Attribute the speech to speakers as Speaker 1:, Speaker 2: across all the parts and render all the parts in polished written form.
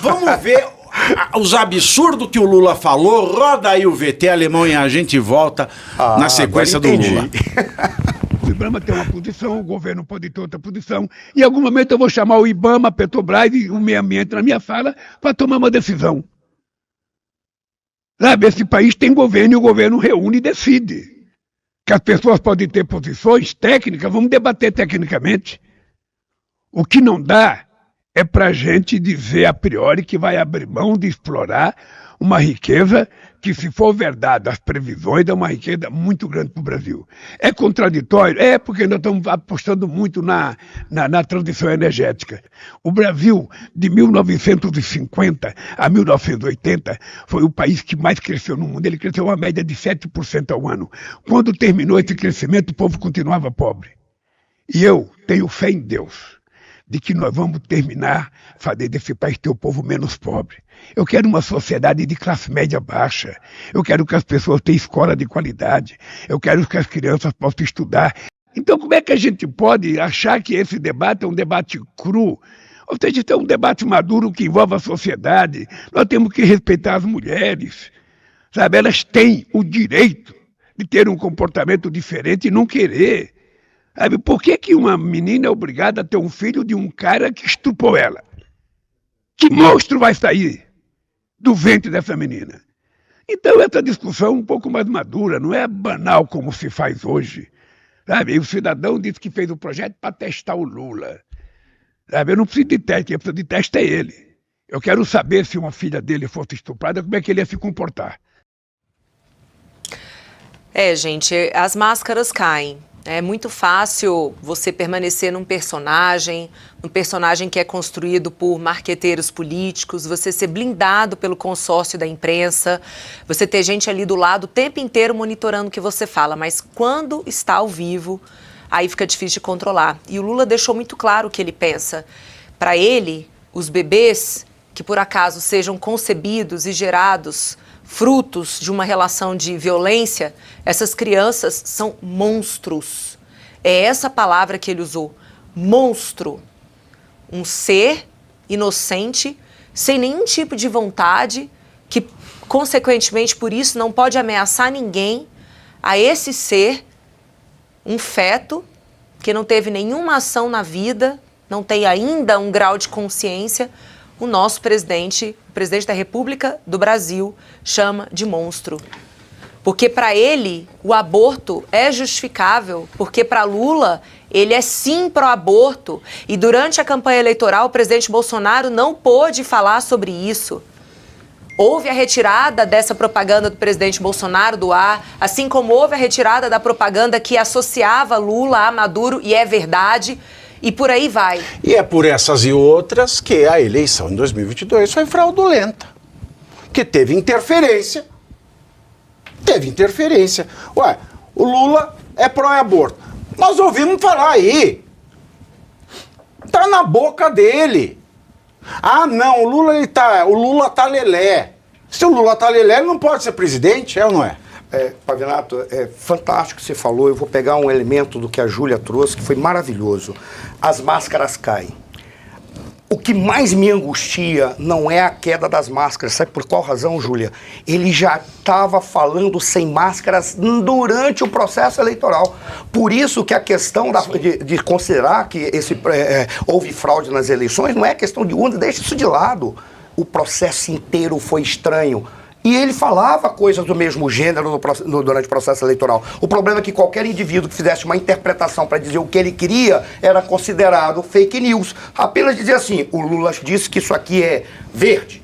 Speaker 1: vamos ver os absurdos que o Lula falou. Roda aí o VT alemão e a gente volta na sequência do Lula.
Speaker 2: O IBAMA tem uma posição, o governo pode ter outra posição. Em algum momento eu vou chamar o IBAMA, a Petrobras e o meio ambiente na minha fala para tomar uma decisão. Sabe, esse país tem governo e o governo reúne e decide. Que as pessoas podem ter posições técnicas, vamos debater tecnicamente. O que não dá é para a gente dizer a priori que vai abrir mão de explorar uma riqueza que, se for verdade, as previsões, é uma riqueza muito grande para o Brasil. É contraditório? É, porque nós estamos apostando muito na transição energética. O Brasil, de 1950 a 1980, foi o país que mais cresceu no mundo. Ele cresceu uma média de 7% ao ano. Quando terminou esse crescimento, o povo continuava pobre. E eu tenho fé em Deus de que nós vamos terminar fazer desse país ter o povo menos pobre. Eu quero uma sociedade de classe média baixa. Eu quero que as pessoas tenham escola de qualidade. Eu quero que as crianças possam estudar. Então, como é que a gente pode achar que esse debate é um debate cru? Ou seja, isso é um debate maduro que envolve a sociedade. Nós temos que respeitar as mulheres. Sabe? Elas têm o direito de ter um comportamento diferente e não querer. Sabe, por que uma menina é obrigada a ter um filho de um cara que estuprou ela? Que monstro vai sair do ventre dessa menina? Então essa discussão é um pouco mais madura, não é banal como se faz hoje. Sabe, e o cidadão disse que fez o projeto para testar o Lula. Sabe, eu não preciso de teste, quem precisa de teste é ele. Eu quero saber se uma filha dele fosse estuprada, como é que ele ia se comportar.
Speaker 3: Gente, as máscaras caem. É muito fácil você permanecer num personagem que é construído por marqueteiros políticos, você ser blindado pelo consórcio da imprensa, você ter gente ali do lado o tempo inteiro monitorando o que você fala, mas quando está ao vivo, aí fica difícil de controlar. E o Lula deixou muito claro o que ele pensa. Para ele, os bebês que por acaso sejam concebidos e gerados frutos de uma relação de violência, essas crianças são monstros. É essa palavra que ele usou, monstro. Um ser inocente, sem nenhum tipo de vontade, que, consequentemente, por isso, não pode ameaçar ninguém. A esse ser, um feto, que não teve nenhuma ação na vida, não tem ainda um grau de consciência, o nosso presidente, o presidente da República do Brasil, chama de monstro. Porque para ele, o aborto é justificável, porque para Lula, ele é sim pró-aborto. E durante a campanha eleitoral, o presidente Bolsonaro não pôde falar sobre isso. Houve a retirada dessa propaganda do presidente Bolsonaro do ar, assim como houve a retirada da propaganda que associava Lula a Maduro, e é verdade. E por aí vai.
Speaker 1: E é por essas e outras que a eleição em 2022 foi fraudulenta. Que teve interferência. Teve interferência. Ué, o Lula é pró-aborto. Nós ouvimos falar aí. Tá na boca dele. Ah, não, o Lula tá lelé. Se o Lula tá lelé, ele não pode ser presidente, é ou não é?
Speaker 4: Pavinato, é fantástico o que você falou. Eu vou pegar um elemento do que a Júlia trouxe, que foi maravilhoso. As máscaras caem. O que mais me angustia não é a queda das máscaras. Sabe por qual razão, Júlia? Ele já estava falando sem máscaras durante o processo eleitoral. Por isso que a questão de considerar que houve fraude nas eleições não é questão de urna, deixa isso de lado. O processo inteiro foi estranho. E ele falava coisas do mesmo gênero durante o processo eleitoral. O problema é que qualquer indivíduo que fizesse uma interpretação para dizer o que ele queria era considerado fake news. Apenas dizer assim, o Lula disse que isso aqui é verde.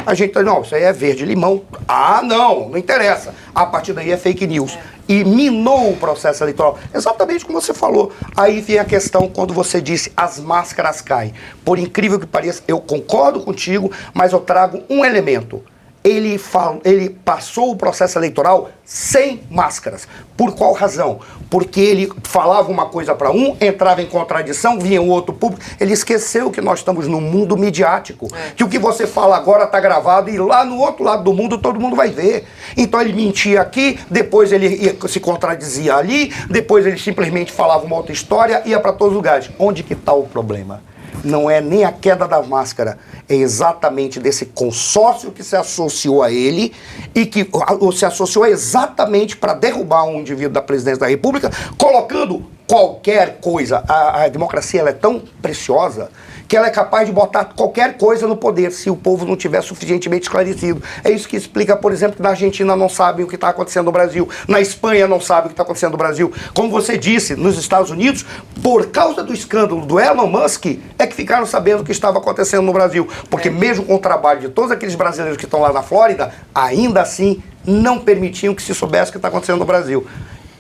Speaker 4: A gente, não, isso aí é verde-limão. Ah, não interessa. A partir daí é fake news. E minou o processo eleitoral. Exatamente como você falou. Aí vem a questão quando você disse as máscaras caem. Por incrível que pareça, eu concordo contigo, mas eu trago um elemento. Ele passou o processo eleitoral sem máscaras. Por qual razão? Porque ele falava uma coisa para um, entrava em contradição, vinha um outro público. Ele esqueceu que nós estamos num mundo midiático. Que o que você fala agora está gravado e lá no outro lado do mundo todo mundo vai ver. Então ele mentia aqui, depois ele se contradizia ali, depois ele simplesmente falava uma outra história, ia para todos os lugares. Onde que está o problema? não é nem a queda da máscara, é exatamente desse consórcio que se associou a ele e que se associou exatamente para derrubar um indivíduo da presidência da República, colocando qualquer coisa. A democracia ela é tão preciosa que ela é capaz de botar qualquer coisa no poder se o povo não tiver suficientemente esclarecido. É isso que explica, por exemplo, que na Argentina não sabem o que está acontecendo no Brasil, na Espanha não sabem o que está acontecendo no Brasil. Como você disse, nos Estados Unidos, por causa do escândalo do Elon Musk, é que ficaram sabendo o que estava acontecendo no Brasil. Porque mesmo com o trabalho de todos aqueles brasileiros que estão lá na Flórida, ainda assim não permitiam que se soubesse o que está acontecendo no Brasil.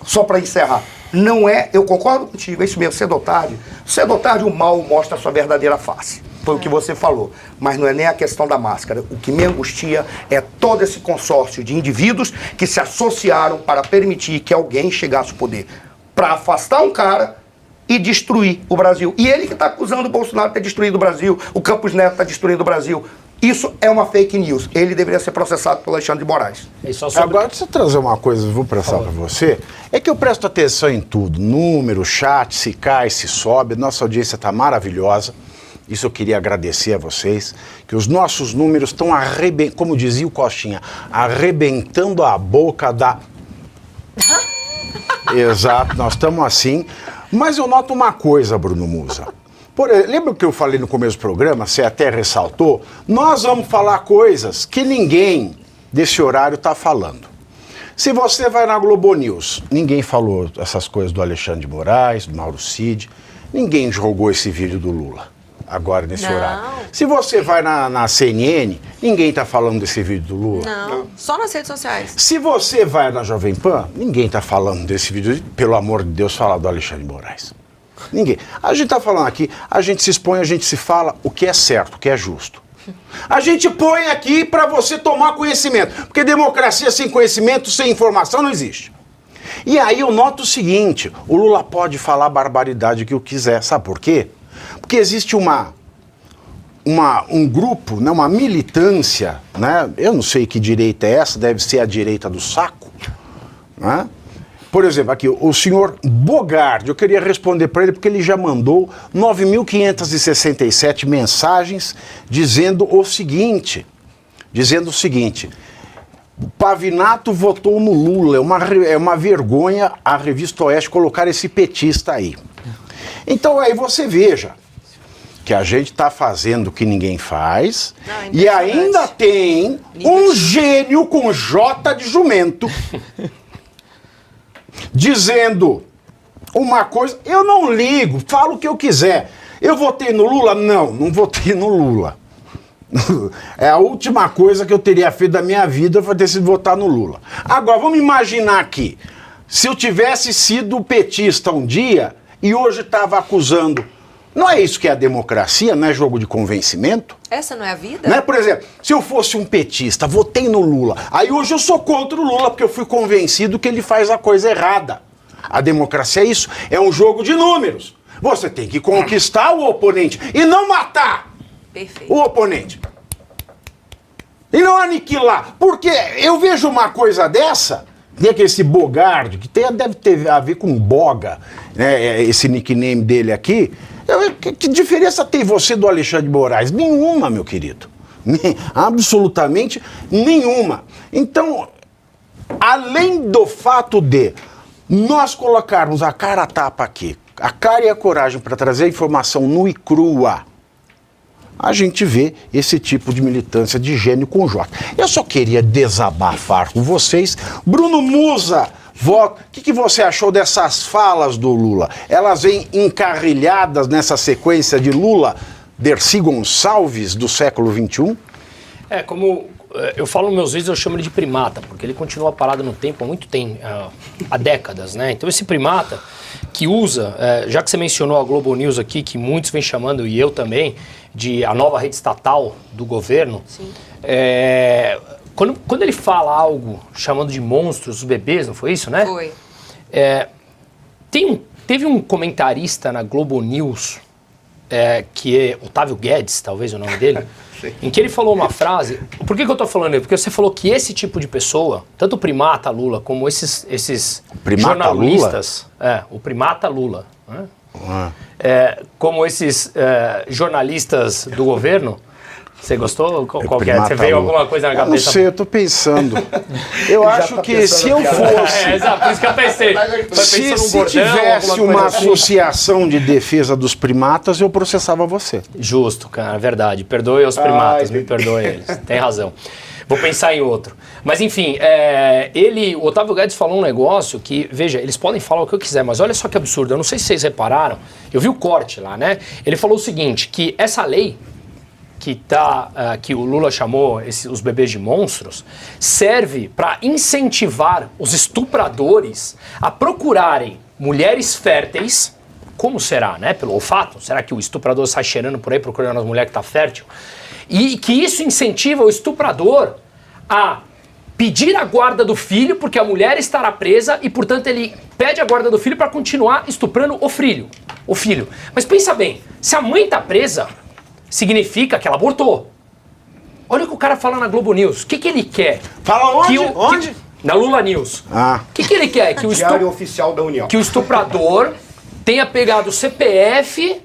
Speaker 4: Só para encerrar, não é, eu concordo contigo, é isso mesmo, cedo ou tarde o mal mostra a sua verdadeira face, foi o que você falou, mas não é nem a questão da máscara, o que me angustia é todo esse consórcio de indivíduos que se associaram para permitir que alguém chegasse ao poder, para afastar um cara e destruir o Brasil, e ele que está acusando o Bolsonaro de ter destruído o Brasil, o Campos Neto está destruindo o Brasil. Isso é uma fake news. Ele deveria ser processado pelo Alexandre de Moraes.
Speaker 1: Agora, deixa eu trazer uma coisa, vou prestar para você. É que eu presto atenção em tudo. Número, chat, se cai, se sobe. Nossa audiência está maravilhosa. Isso eu queria agradecer a vocês. Que os nossos números estão arrebentando, como dizia o Costinha, arrebentando a boca da... Exato, nós estamos assim. Mas eu noto uma coisa, Bruno Musa. Lembra que eu falei no começo do programa, você até ressaltou? Nós vamos falar coisas que ninguém desse horário está falando. Se você vai na Globo News, ninguém falou essas coisas do Alexandre de Moraes, do Mauro Cid, ninguém jogou esse vídeo do Lula, agora nesse horário. Se você vai na CNN, ninguém está falando desse vídeo do Lula.
Speaker 3: Não, só nas redes sociais.
Speaker 1: Se você vai na Jovem Pan, ninguém está falando desse vídeo, pelo amor de Deus, falar do Alexandre de Moraes. Ninguém. A gente está falando aqui, a gente se expõe, a gente se fala o que é certo, o que é justo. A gente põe aqui para você tomar conhecimento, porque democracia sem conhecimento, sem informação não existe. E aí eu noto o seguinte, o Lula pode falar a barbaridade que eu quiser, sabe por quê? Porque existe um grupo, né, uma militância, né, eu não sei que direita é essa, deve ser a direita do saco, né? Por exemplo, aqui, o senhor Bogardi, eu queria responder para ele porque ele já mandou 9.567 mensagens dizendo o seguinte, o Pavinato votou no Lula, é uma vergonha a Revista Oeste colocar esse petista aí. Então aí você veja que a gente está fazendo o que ninguém faz e ainda tem um gênio com J de jumento dizendo uma coisa, eu não ligo, falo o que eu quiser. Eu votei no Lula? Não votei no Lula. É a última coisa que eu teria feito da minha vida foi ter sido votar no Lula. Agora, vamos imaginar aqui, se eu tivesse sido petista um dia e hoje estava acusando, não é isso que é a democracia, não é jogo de convencimento?
Speaker 3: Essa não é a vida?
Speaker 1: Né? Por exemplo, se eu fosse um petista, votei no Lula, aí hoje eu sou contra o Lula porque eu fui convencido que ele faz a coisa errada. A democracia é isso, é um jogo de números. Você tem que conquistar o oponente e não matar o oponente. E não aniquilar. Porque eu vejo uma coisa dessa, tem aquele esse Bogardi, que deve ter a ver com Boga, né, esse nickname dele aqui. Que diferença tem você do Alexandre de Moraes? Nenhuma, meu querido. Absolutamente nenhuma. Então, além do fato de nós colocarmos a cara a tapa aqui, a cara e a coragem para trazer a informação nua e crua, a gente vê esse tipo de militância de gênio com J. Eu só queria desabafar com vocês. Bruno Musa, o que você achou dessas falas do Lula? Elas vêm encarrilhadas nessa sequência de Lula, Dercy Gonçalves do século XXI?
Speaker 5: Como eu falo nos meus vídeos, eu chamo ele de primata, porque ele continua parado no tempo há décadas, né? Então esse primata que usa, já que você mencionou a Globo News aqui, que muitos vêm chamando, e eu também, de a nova rede estatal do governo, quando ele fala algo chamando de monstros, os bebês, não foi isso, né?
Speaker 3: Foi.
Speaker 5: Teve um comentarista na Globo News, que é Otávio Guedes, talvez o nome dele, em que ele falou uma frase. Por que eu tô falando isso? Porque você falou que esse tipo de pessoa, tanto o primata Lula como esses
Speaker 1: primata
Speaker 5: jornalistas, o primata Lula, né? como esses jornalistas do governo. Você gostou? Qual que é? Você
Speaker 1: Primata
Speaker 5: veio
Speaker 1: Lula.
Speaker 5: alguma coisa na
Speaker 1: Eu
Speaker 5: cabeça?
Speaker 1: não sei, eu tô pensando. Eu acho
Speaker 4: tá
Speaker 1: que
Speaker 4: pensando
Speaker 1: se eu
Speaker 4: piada.
Speaker 1: fosse...
Speaker 5: Exato, por isso que eu pensei.
Speaker 1: Se tivesse uma associação de defesa dos primatas, eu processava você.
Speaker 5: Justo, cara, verdade. Perdoe os primatas, me perdoe eles. Tem razão. Vou pensar em outro. Mas enfim, o Otávio Guedes falou um negócio que, veja, eles podem falar o que eu quiser, mas olha só que absurdo. Eu não sei se vocês repararam, eu vi o corte lá, né? Ele falou o seguinte, que essa lei que o Lula chamou os bebês de monstros, serve para incentivar os estupradores a procurarem mulheres férteis. Como será, né? Pelo olfato? Será que o estuprador sai cheirando por aí procurando as mulheres que estão fértil? E que isso incentiva o estuprador a pedir a guarda do filho, porque a mulher estará presa e, portanto, ele pede a guarda do filho para continuar estuprando o filho. Mas pensa bem, se a mãe está presa, significa que ela abortou. Olha o que o cara fala na Globo News. O que ele quer?
Speaker 1: Fala onde? Onde?
Speaker 5: Na Lula News.
Speaker 1: Ah.
Speaker 5: O que ele quer?
Speaker 4: Diário Oficial da União.
Speaker 5: Que o estuprador tenha pegado o CPF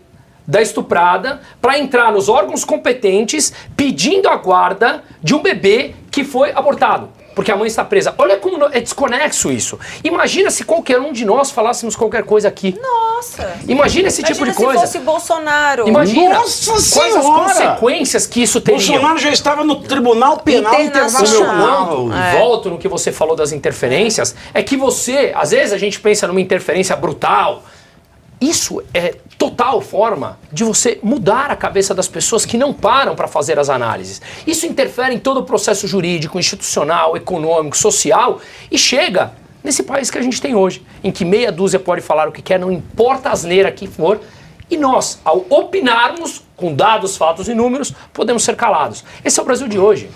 Speaker 5: da estuprada para entrar nos órgãos competentes pedindo a guarda de um bebê que foi abortado, porque a mãe está presa. Olha como é desconexo isso. Imagina se qualquer um de nós falássemos qualquer coisa aqui.
Speaker 3: Nossa!
Speaker 5: Imagina esse tipo de
Speaker 3: Imagina
Speaker 5: coisa.
Speaker 3: se fosse Bolsonaro.
Speaker 5: Imagina
Speaker 1: Nossa
Speaker 5: quais as
Speaker 1: Senhora!
Speaker 5: consequências que isso teria.
Speaker 1: Bolsonaro já estava no Tribunal Penal
Speaker 5: O meu
Speaker 3: Internacional.
Speaker 1: Internacional.
Speaker 5: ponto, volto no que você falou das interferências, é que às vezes a gente pensa numa interferência brutal. Isso é total forma de você mudar a cabeça das pessoas que não param para fazer as análises. Isso interfere em todo o processo jurídico, institucional, econômico, social e chega nesse país que a gente tem hoje, em que meia dúzia pode falar o que quer, não importa a asneira que for, e nós, ao opinarmos com dados, fatos e números, podemos ser calados. Esse é o Brasil de hoje.